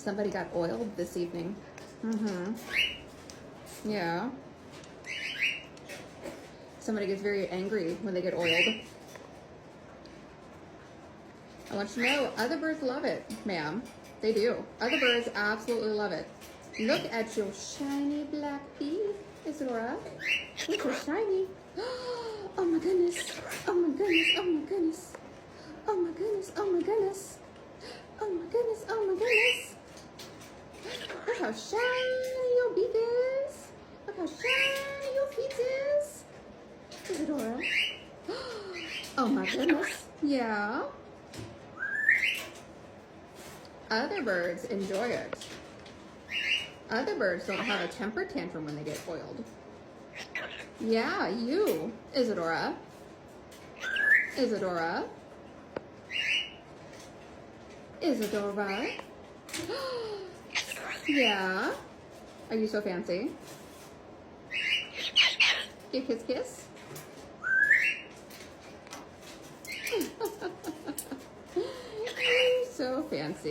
Somebody got oiled this evening. Yeah. Somebody gets very angry when they get oiled. I want you to know, other birds love it, ma'am. They do. Other birds absolutely love it. Look at your shiny black beak, Isadora. Look, so shiny. Oh my goodness. Oh my goodness. Oh my goodness. Oh my goodness. Oh my goodness. Oh my goodness. Oh my goodness. Look how shiny your beak is. Look how shiny your feet is. Isadora. Oh my goodness. Yeah. Other birds enjoy it. Other birds don't have a temper tantrum when they get oiled. Yeah, you, Isadora. Isadora. Isadora. Yeah. Are you so fancy? You kiss kiss? You're so fancy.